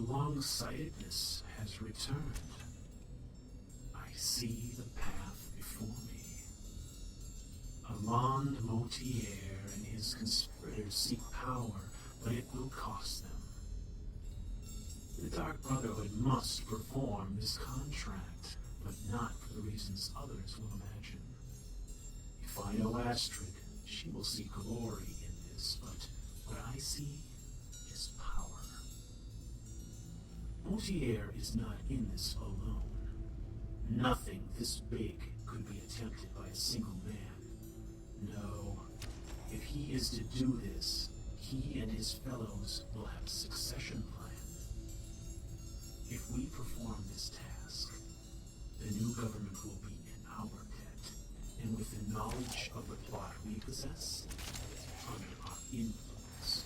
long-sightedness has returned. I see the path before me. Armand Motier and his conspirators seek power, but it will cost them. The Dark Brotherhood must perform this contract, but not for the reasons others will imagine. If I know Astrid, she will see glory in this, but what I see is power. Motier is not in this alone. Nothing this big could be attempted by a single man. No, if he is to do this, he and his fellows will have a succession plan. If we perform this task, the new government will be in our debt, and with the knowledge of the plot we possess, under our influence,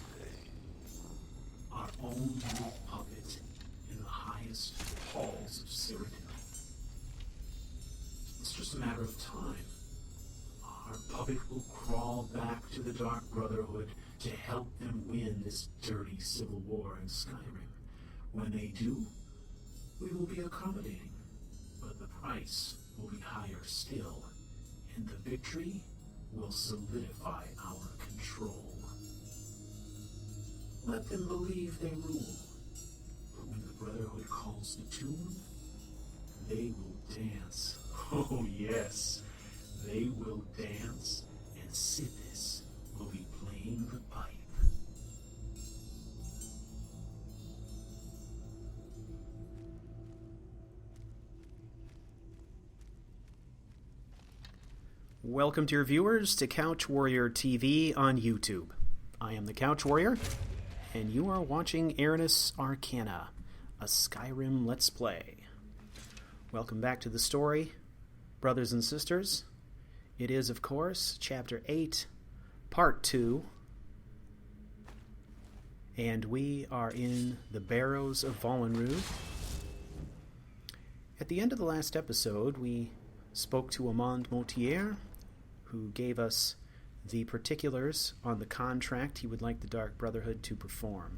our own little puppet in the highest halls of Cyrodiil. It's just a matter of time. Our puppet will crawl back to the Dark Brotherhood to help them win this dirty civil war in Skyrim. When they do, we will be accommodating, but the price will be higher still, and the victory will solidify our control. Let them believe they rule, but when the Brotherhood calls the tune, they will dance. Oh yes, they will dance, and Sithis will be playing the pipe. Welcome, dear viewers, to CouchWarrior TV on YouTube. I am the CouchWarrior, and you are watching Arcane Arcana, a Skyrim Let's Play. Welcome back to the story, brothers and sisters. It is, of course, Chapter 8, Part 2, and we are in the Barrows of Volunruud. At the end of the last episode, we spoke to Armand Motier, who gave us the particulars on the contract he would like the Dark Brotherhood to perform.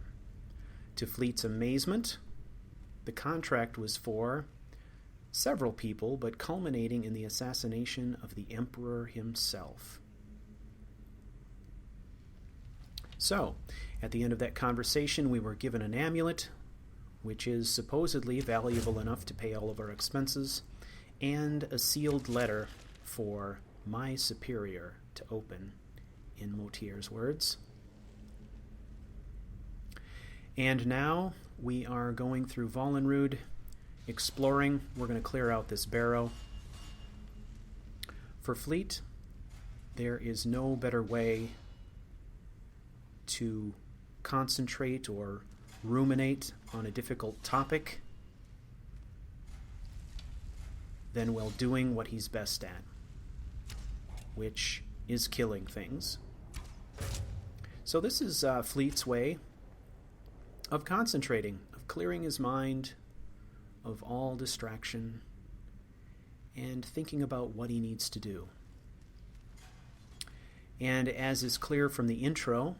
To Fleet's amazement, the contract was for several people, but culminating in the assassination of the Emperor himself. So, at the end of that conversation, we were given an amulet, which is supposedly valuable enough to pay all of our expenses, and a sealed letter for my superior to open, in Motier's words. And now we are going through Volunruud, exploring. We're going to clear out this barrow. For Fleet, there is no better way to concentrate or ruminate on a difficult topic than while doing what he's best at, which is killing things. So this is Fleet's way of concentrating, of clearing his mind of all distraction and thinking about what he needs to do. And as is clear from the intro,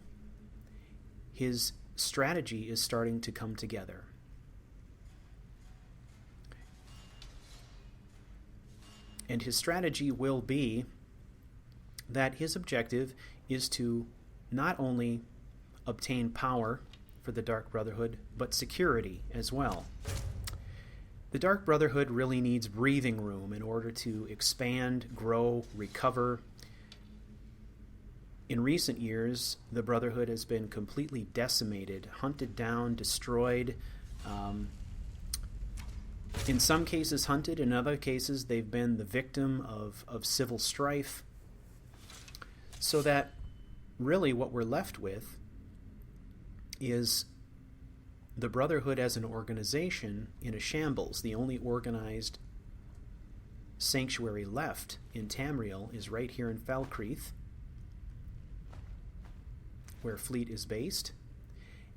his strategy is starting to come together. And his strategy will be that his objective is to not only obtain power for the Dark Brotherhood, but security as well. The Dark Brotherhood really needs breathing room in order to expand, grow, recover. In recent years, the Brotherhood has been completely decimated, hunted down, destroyed. In some cases hunted, in other cases they've been the victim of civil strife. So that really what we're left with is the Brotherhood as an organization in a shambles. The only organized sanctuary left in Tamriel is right here in Falkreath, where Fleet is based.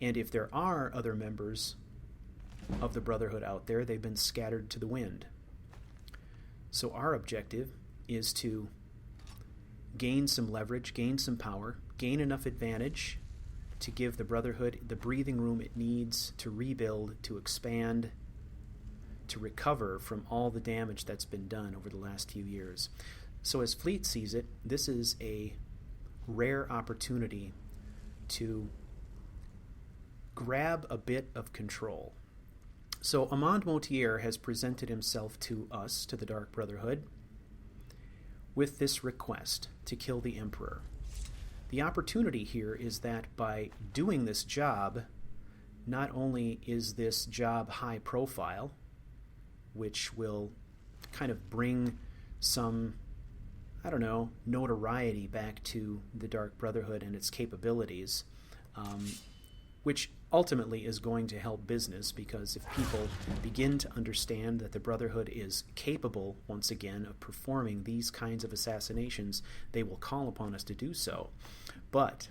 And if there are other members of the Brotherhood out there, they've been scattered to the wind. So our objective is to gain some leverage, gain some power, gain enough advantage to give the Brotherhood the breathing room it needs to rebuild, to expand, to recover from all the damage that's been done over the last few years. So as Fleet sees it, this is a rare opportunity to grab a bit of control. So Amand Motier has presented himself to us, to the Dark Brotherhood, with this request to kill the Emperor. The opportunity here is that by doing this job, not only is this job high profile, which will kind of bring some, I don't know, notoriety back to the Dark Brotherhood and its capabilities, which ultimately is going to help business, because if people begin to understand that the Brotherhood is capable, once again, of performing these kinds of assassinations, they will call upon us to do so. But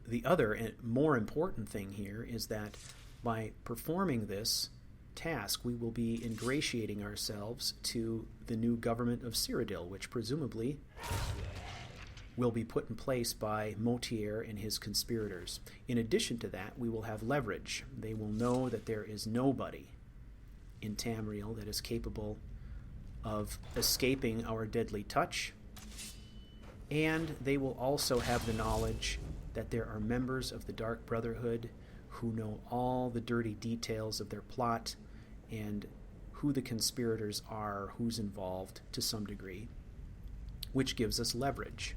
the other and more important thing here is that by performing this task, we will be ingratiating ourselves to the new government of Cyrodiil, which presumably will be put in place by Motier and his conspirators. In addition to that, we will have leverage. They will know that there is nobody in Tamriel that is capable of escaping our deadly touch, and they will also have the knowledge that there are members of the Dark Brotherhood who know all the dirty details of their plot and who the conspirators are, who's involved to some degree, which gives us leverage.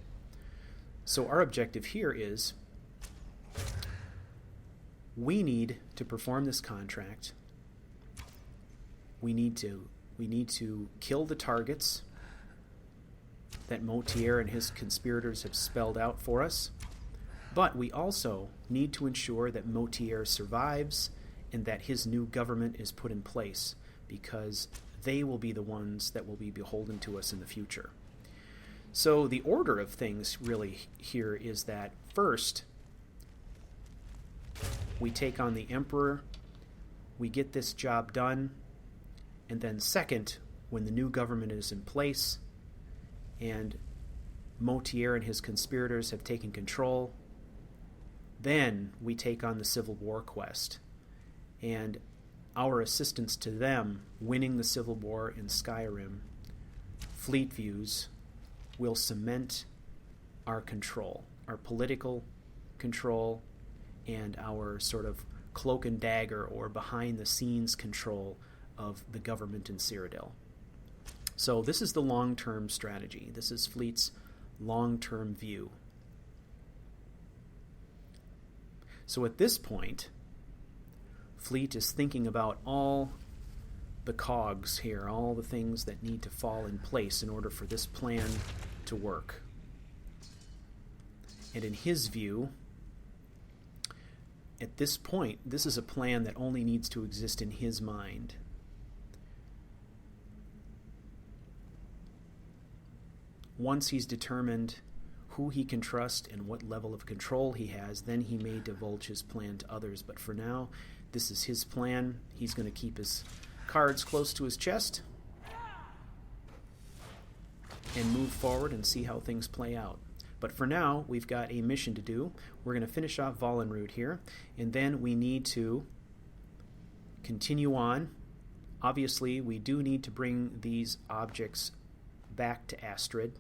So our objective here is we need to perform this contract. We need to kill the targets that Motier and his conspirators have spelled out for us. But we also need to ensure that Motier survives and that his new government is put in place, because they will be the ones that will be beholden to us in the future. So the order of things really here is that first, we take on the Emperor, we get this job done, and then second, when the new government is in place and Motier and his conspirators have taken control, then we take on the Civil War quest. And our assistance to them winning the Civil War in Skyrim, Fleet Views, will cement our control, our political control, and our sort of cloak and dagger or behind-the-scenes control of the government in Cyrodiil. So this is the long-term strategy. This is Fleet's long-term view. So at this point, Fleet is thinking about all the cogs here, all the things that need to fall in place in order for this plan to work. And in his view, at this point, this is a plan that only needs to exist in his mind. Once he's determined who he can trust and what level of control he has, then he may divulge his plan to others. But for now, this is his plan. He's going to keep his cards close to his chest and move forward and see how things play out. But for now, we've got a mission to do. We're going to finish off Volunruud here, and then we need to continue on. Obviously, we do need to bring these objects back to Astrid.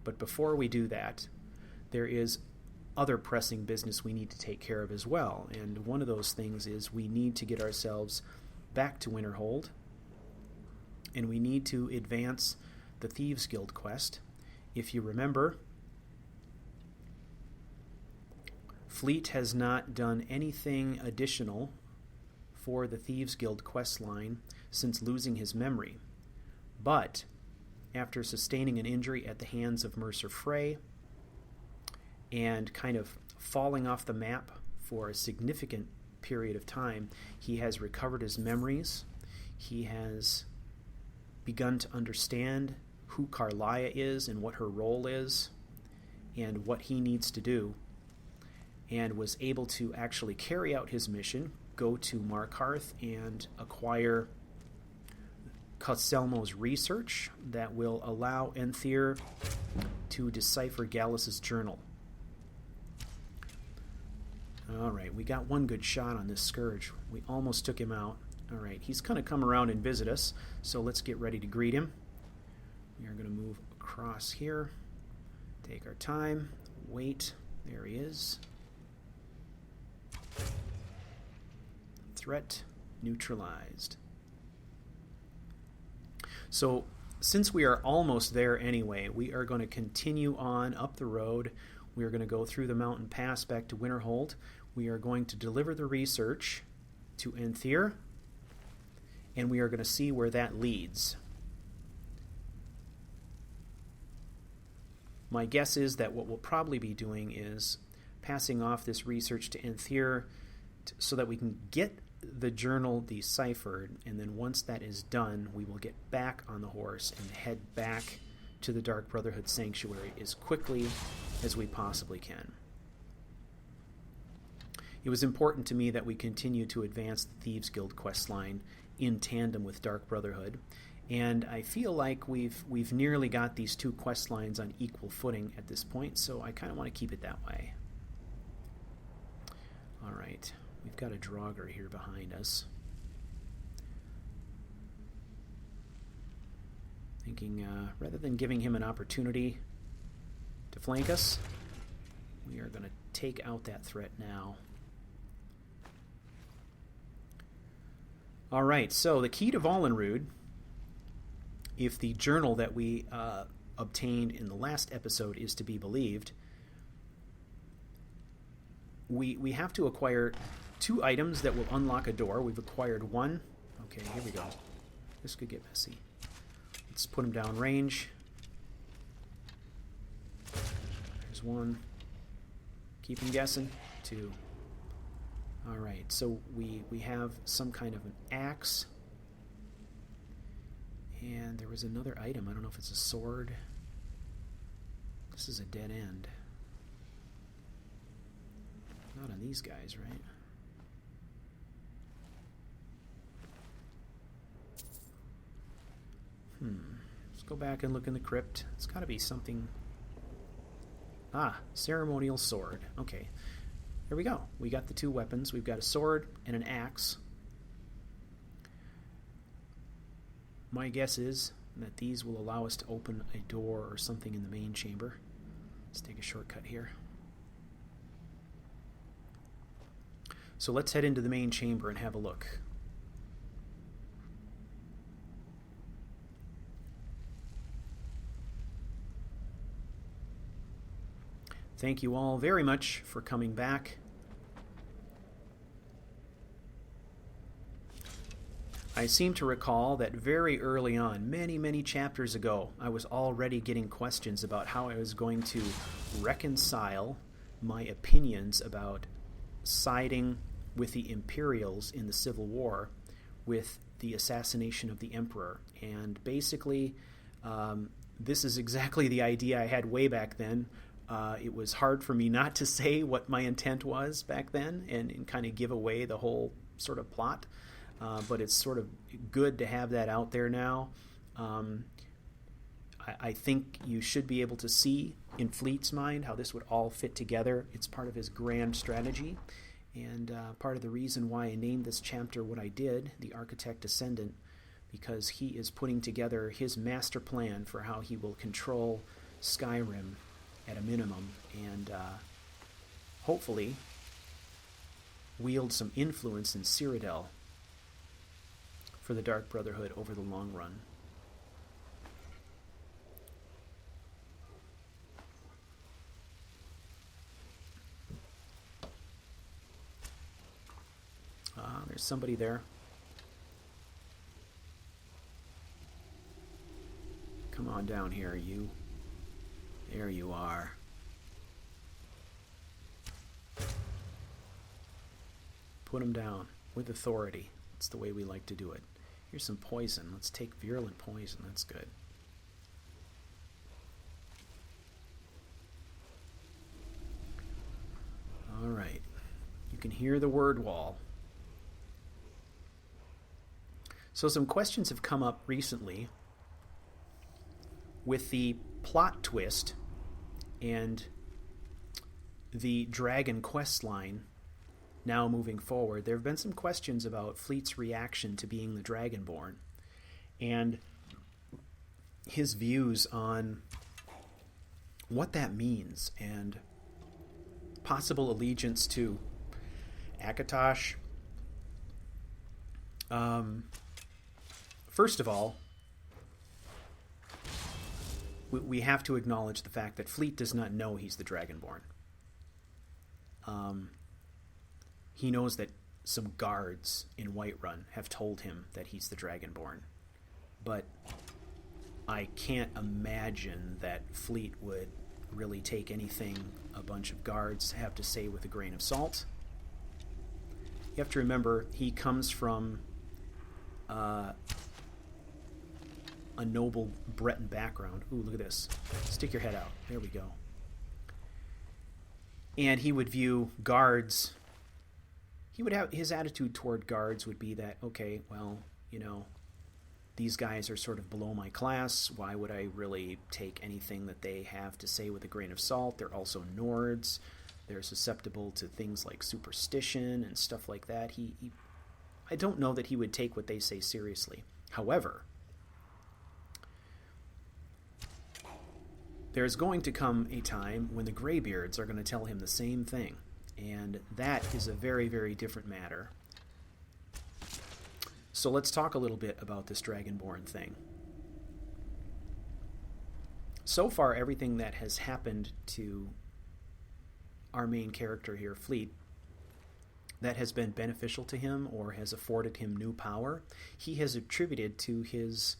But before we do that, there is other pressing business we need to take care of as well. And one of those things is we need to get ourselves back to Winterhold, and we need to advance the Thieves Guild quest. If you remember, Fleet has not done anything additional for the Thieves Guild quest line since losing his memory. But after sustaining an injury at the hands of Mercer Frey and kind of falling off the map for a significant period of time, he has recovered his memories. He has begun to understand who Carlia is and what her role is and what he needs to do, and was able to actually carry out his mission, go to Markarth and acquire Cosselmo's research that will allow Enthir to decipher Gallus's journal. Alright, we got one good shot on this Scourge. We almost took him out. Alright, he's going to come around and visit us, so let's get ready to greet him. We are going to move across here. Take our time. Wait. There he is. Threat neutralized. So, since we are almost there anyway, we are going to continue on up the road. We are going to go through the mountain pass back to Winterhold. We are going to deliver the research to Enthyr, and we are going to see where that leads. My guess is that what we'll probably be doing is passing off this research to Enthyr so that we can get the journal deciphered, and then once that is done, we will get back on the horse and head back to the Dark Brotherhood Sanctuary as quickly as we possibly can. It was important to me that we continue to advance the Thieves Guild questline in tandem with Dark Brotherhood, and I feel like we've nearly got these two quest lines on equal footing at this point, so I kind of want to keep it that way. Alright, we've got a Draugr here behind us. Thinking rather than giving him an opportunity to flank us, we are going to take out that threat now. Alright, so the key to Volunruud, if the journal that we obtained in the last episode is to be believed, we have to acquire 2 items that will unlock a door. We've acquired 1. Okay, here we go. This could get messy. Let's put him down range. There's 1. Keep him guessing. 2. Alright, so we have some kind of an axe. And there was another item. I don't know if it's a sword. This is a dead end. Not on these guys, right? Let's go back and look in the crypt. It's got to be something. Ah, ceremonial sword. Okay. There we go. We got the 2 weapons. We've got a sword and an axe. My guess is that these will allow us to open a door or something in the main chamber. Let's take a shortcut here. So let's head into the main chamber and have a look. Thank you all very much for coming back. I seem to recall that very early on, many chapters ago, I was already getting questions about how I was going to reconcile my opinions about siding with the Imperials in the Civil War with the assassination of the Emperor. And basically, this is exactly the idea I had way back then. It was hard for me not to say what my intent was back then and kind of give away the whole sort of plot. But it's sort of good to have that out there now. I think you should be able to see in Fleet's mind how this would all fit together. It's part of his grand strategy, and part of the reason why I named this chapter what I did, The Architect Ascendant, because he is putting together his master plan for how he will control Skyrim at a minimum, and hopefully wield some influence in Cyrodiil for the Dark Brotherhood over the long run. There's somebody there. Come on down here, you. There you are. Put him down with authority. That's the way we like to do it. Here's some poison. Let's take virulent poison. That's good. All right. You can hear the word wall. So some questions have come up recently with the plot twist and the dragon quest line now moving forward, there have been some questions about Fleet's reaction to being the Dragonborn and his views on what that means and possible allegiance to Akatosh. First of all, we have to acknowledge the fact that Fleet does not know he's the Dragonborn. He knows that some guards in Whiterun have told him that he's the Dragonborn. But I can't imagine that Fleet would really take anything a bunch of guards have to say with a grain of salt. You have to remember, he comes from a noble Breton background. Ooh, look at this. Stick your head out. There we go. And he would view guards... his attitude toward guards would be that, okay, well, these guys are sort of below my class. Why would I really take anything that they have to say with a grain of salt? They're also Nords. They're susceptible to things like superstition and stuff like that. I don't know that he would take what they say seriously. However, there's going to come a time when the Greybeards are going to tell him the same thing. And that is a very, very different matter. So let's talk a little bit about this Dragonborn thing. So far, everything that has happened to our main character here, Fleet, that has been beneficial to him or has afforded him new power, he has attributed to his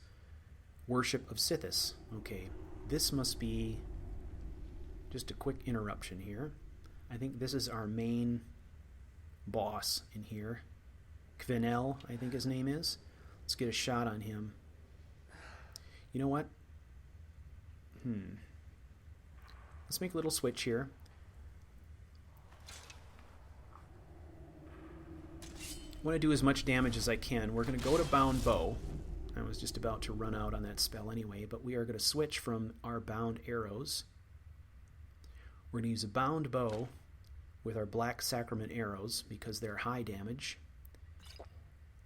worship of Sithis. Okay, this must be just a quick interruption here. I think this is our main boss in here. Kvenel, I think his name is. Let's get a shot on him. You know what? Let's make a little switch here. I want to do as much damage as I can. We're going to go to Bound Bow. I was just about to run out on that spell anyway, but we are going to switch from our Bound Arrows. We're going to use a Bound Bow with our Black Sacrament arrows because they're high damage.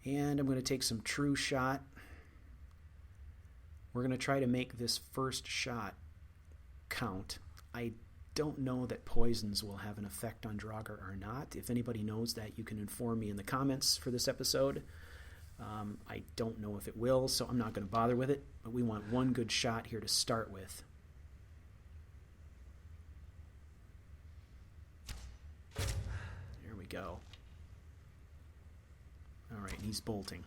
And I'm going to take some True Shot. We're going to try to make this first shot count. I don't know that poisons will have an effect on Draugr or not. If anybody knows that, you can inform me in the comments for this episode. I don't know if it will, so I'm not going to bother with it. But we want one good shot here to start with. There we go. All right, he's bolting.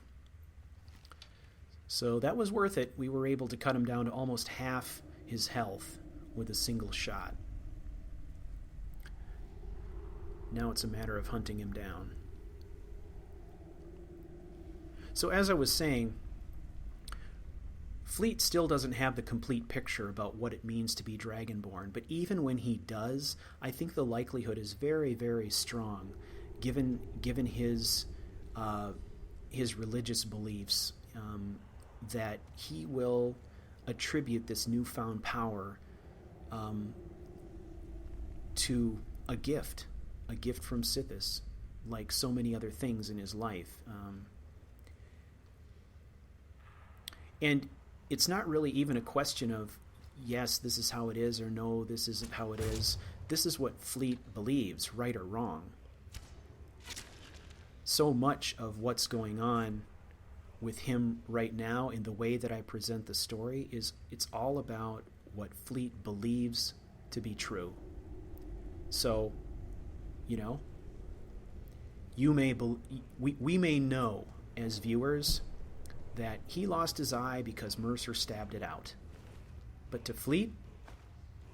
So that was worth it. We were able to cut him down to almost half his health with a single shot. Now it's a matter of hunting him down. So as I was saying, Fleet still doesn't have the complete picture about what it means to be Dragonborn, but even when he does, I think the likelihood is very, very strong, given his religious beliefs, that he will attribute this newfound power to a gift from Sithis, like so many other things in his life. And it's not really even a question of, yes, this is how it is, or no, this isn't how it is. This is what Fleet believes, right or wrong. So much of what's going on with him right now in the way that I present the story is it's all about what Fleet believes to be true. So, we may know as viewers that he lost his eye because Mercer stabbed it out. But to Fleet,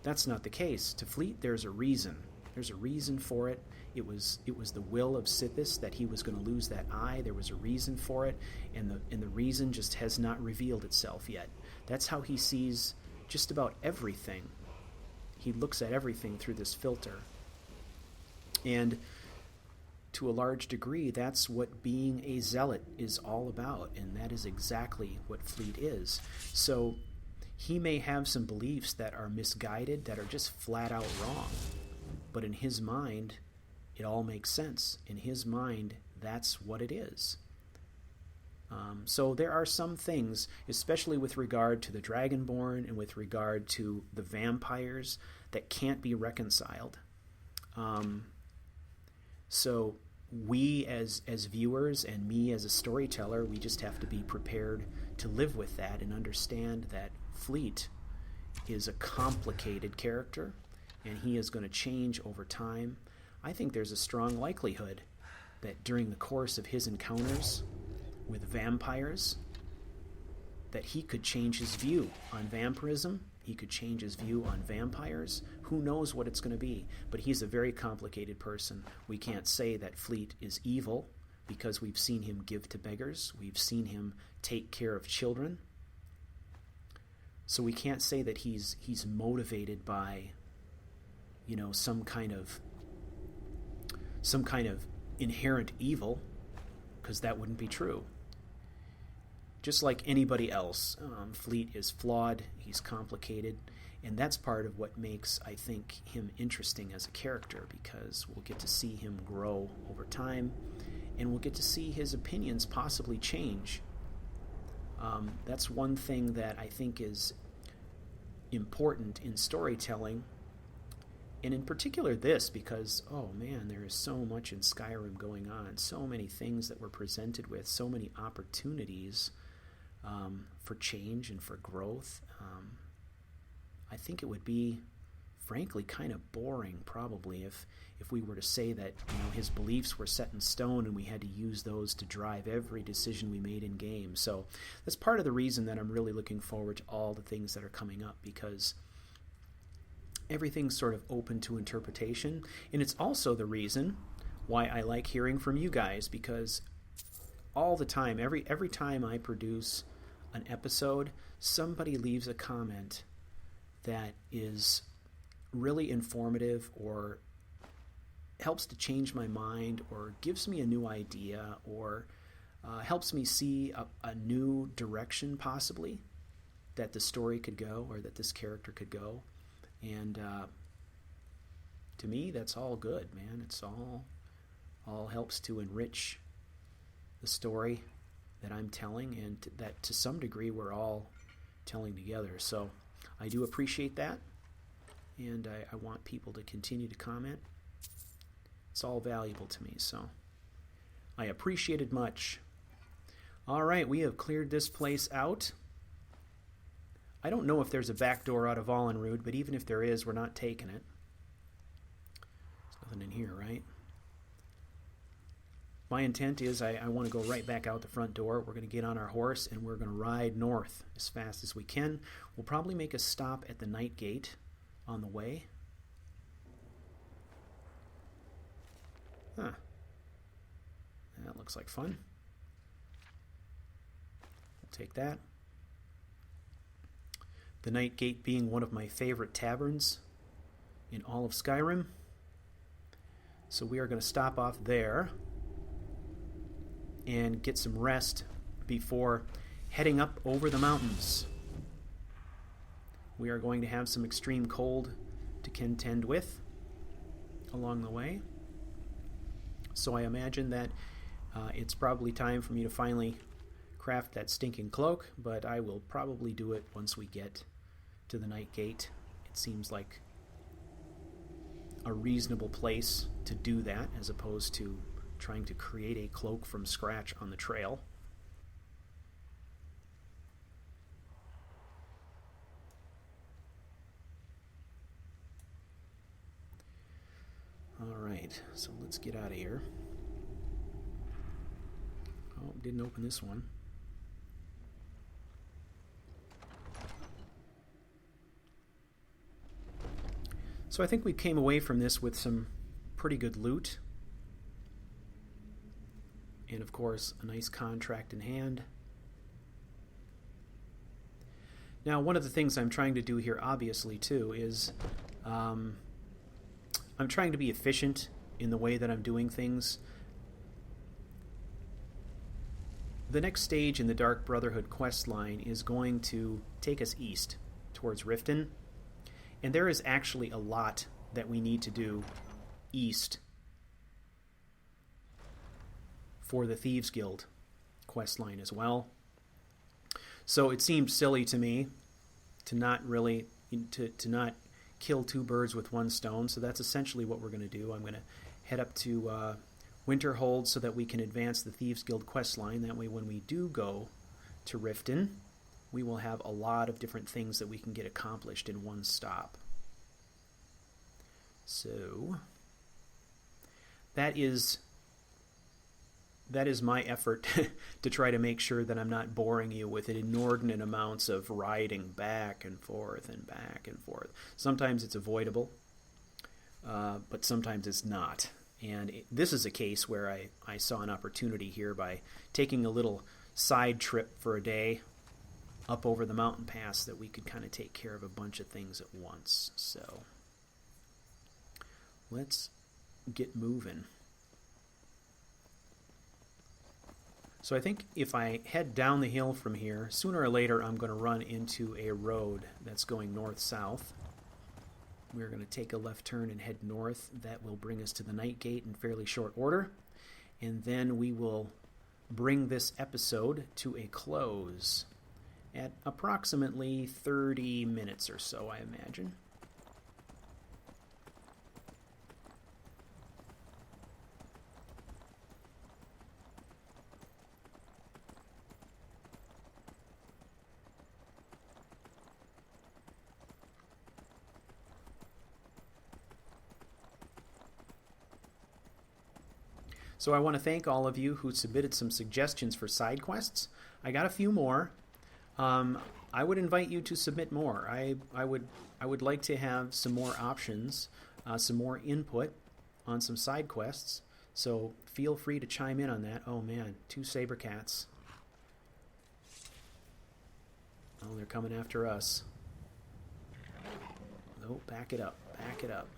that's not the case. To Fleet, there's a reason. There's a reason for it. It was the will of Sithis that he was going to lose that eye. There was a reason for it, and the reason just has not revealed itself yet. That's how he sees just about everything. He looks at everything through this filter. And to a large degree, that's what being a zealot is all about, and that is exactly what Fleet is. So he may have some beliefs that are misguided, that are just flat out wrong, but in his mind, it all makes sense. In his mind, that's what it is. So there are some things, especially with regard to the Dragonborn and with regard to the vampires, that can't be reconciled. So we as viewers and me as a storyteller, we just have to be prepared to live with that and understand that Fleet is a complicated character and he is going to change over time. I think there's a strong likelihood that during the course of his encounters with vampires, that he could change his view on vampirism. He could change his view on vampires. Who knows what it's going to be? But he's a very complicated person. We can't say that Fleet is evil because we've seen him give to beggars. We've seen him take care of children. So we can't say that he's motivated by, some kind of inherent evil, because that wouldn't be true. Just like anybody else, Fleet is flawed, he's complicated, and that's part of what makes, I think, him interesting as a character, because we'll get to see him grow over time, and we'll get to see his opinions possibly change. That's one thing that I think is important in storytelling, and in particular this, because, oh man, there is so much in Skyrim going on, so many things that we're presented with, so many opportunities for change and for growth. I think it would be, frankly, kind of boring, probably, if we were to say that his beliefs were set in stone and we had to use those to drive every decision we made in game. So that's part of the reason that I'm really looking forward to all the things that are coming up, because everything's sort of open to interpretation, and it's also the reason why I like hearing from you guys, because all the time, every time I produce an episode, somebody leaves a comment that is really informative or helps to change my mind or gives me a new idea or helps me see a new direction possibly that the story could go or that this character could go. And to me, that's all good, man. It's all helps to enrich the story that I'm telling, and that to some degree we're all telling together. So I do appreciate that, and I want people to continue to comment. It's all valuable to me, so I appreciate it much. All right, we have cleared this place out. I don't know if there's a back door out of Volunruud, but even if there is, we're not taking it. There's nothing in here, right? My intent is I want to go right back out the front door. We're going to get on our horse and we're going to ride north as fast as we can. We'll probably make a stop at the night gate on the way. Huh. That looks like fun. We'll take that. The Night Gate being one of my favorite taverns in all of Skyrim. So we are going to stop off there and get some rest before heading up over the mountains. We are going to have some extreme cold to contend with along the way. So I imagine that it's probably time for me to finally craft that stinking cloak, but I will probably do it once we get to the Night Gate. It seems like a reasonable place to do that, as opposed to trying to create a cloak from scratch on the trail. Alright, so let's get out of here. Oh, didn't open this one. So I think we came away from this with some pretty good loot. And of course, a nice contract in hand. Now, one of the things I'm trying to do here, obviously, too, is I'm trying to be efficient in the way that I'm doing things. The next stage in the Dark Brotherhood quest line is going to take us east towards Riften. And there is actually a lot that we need to do east for the Thieves Guild quest line as well. So it seemed silly to me to not really to not kill two birds with one stone. So that's essentially what we're going to do. I'm going to head up to Winterhold so that we can advance the Thieves Guild quest line. That way, when we do go to Riften, we will have a lot of different things that we can get accomplished in one stop. So that is my effort to try to make sure that I'm not boring you with inordinate amounts of riding back and forth and back and forth. Sometimes it's avoidable, but sometimes it's not. And this is a case where I saw an opportunity here by taking a little side trip for a day up over the mountain pass that we could kind of take care of a bunch of things at once. So let's get moving. So I think if I head down the hill from here, sooner or later I'm going to run into a road that's going north-south. We're going to take a left turn and head north. That will bring us to the Night Gate in fairly short order. And then we will bring this episode to a close at approximately 30 minutes or so, I imagine. So I want to thank all of you who submitted some suggestions for side quests. I got a few more. I would invite you to submit more. I would like to have some more options, some more input on some side quests. So feel free to chime in on that. Oh man, 2 saber cats. Oh, they're coming after us. Oh, back it up. Back it up.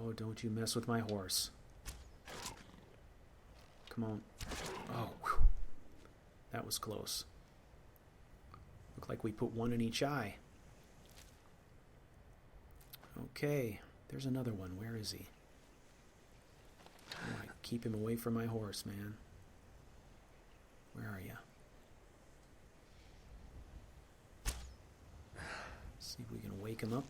Oh, don't you mess with my horse. Come on. Oh, whew. That was close. Looked like we put one in each eye. Okay, there's another one. Where is he? Oh, I keep him away from my horse, man. Where are you? See if we can wake him up.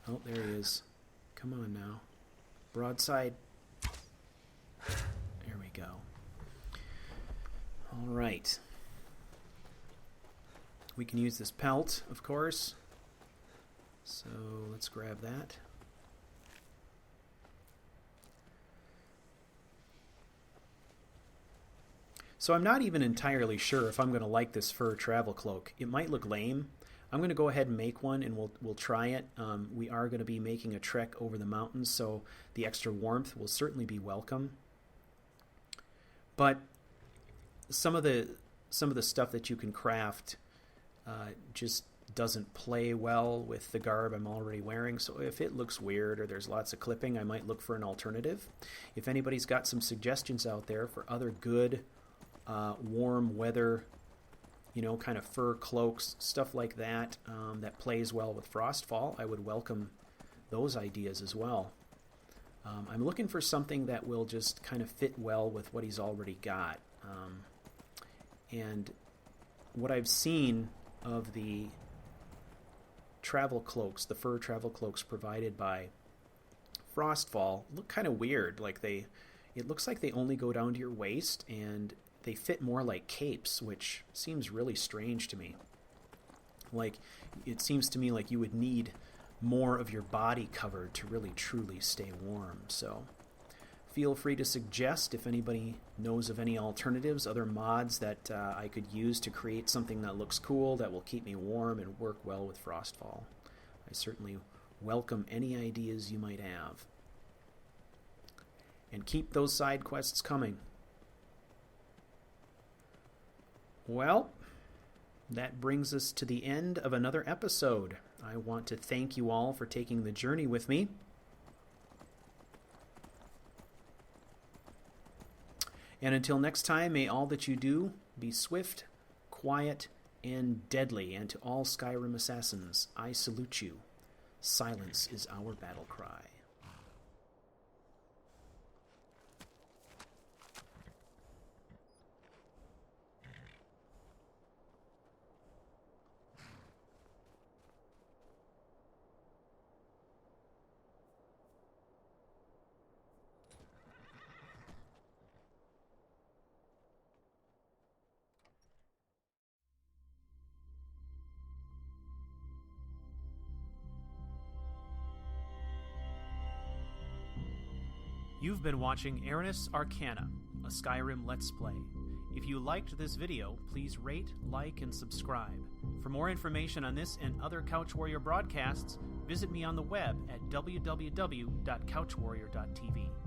Oh, there he is. Come on now. Broadside. There we go. All right. We can use this pelt, of course. So let's grab that. So I'm not even entirely sure if I'm going to like this fur travel cloak. It might look lame. I'm going to go ahead and make one, and we'll try it. We are going to be making a trek over the mountains, so the extra warmth will certainly be welcome. But some of the stuff that you can craft just doesn't play well with the garb I'm already wearing. So if it looks weird or there's lots of clipping, I might look for an alternative. If anybody's got some suggestions out there for other good warm weather, kind of fur cloaks, stuff like that, that plays well with Frostfall, I would welcome those ideas as well. I'm looking for something that will just kind of fit well with what he's already got. And what I've seen of the travel cloaks, the fur travel cloaks provided by Frostfall, look kind of weird. It looks like they only go down to your waist, and they fit more like capes, which seems really strange to me. It seems to me like you would need more of your body covered to really truly stay warm. So feel free to suggest if anybody knows of any alternatives, other mods that I could use to create something that looks cool, that will keep me warm and work well with Frostfall. I certainly welcome any ideas you might have. And keep those side quests coming. Well, that brings us to the end of another episode. I want to thank you all for taking the journey with me. And until next time, may all that you do be swift, quiet, and deadly, and to all Skyrim assassins, I salute you. Silence is our battle cry. You've been watching Aranis Arcana, a Skyrim Let's Play. If you liked this video, please rate, like, and subscribe. For more information on this and other CouchWarrior broadcasts, visit me on the web at www.couchwarrior.tv.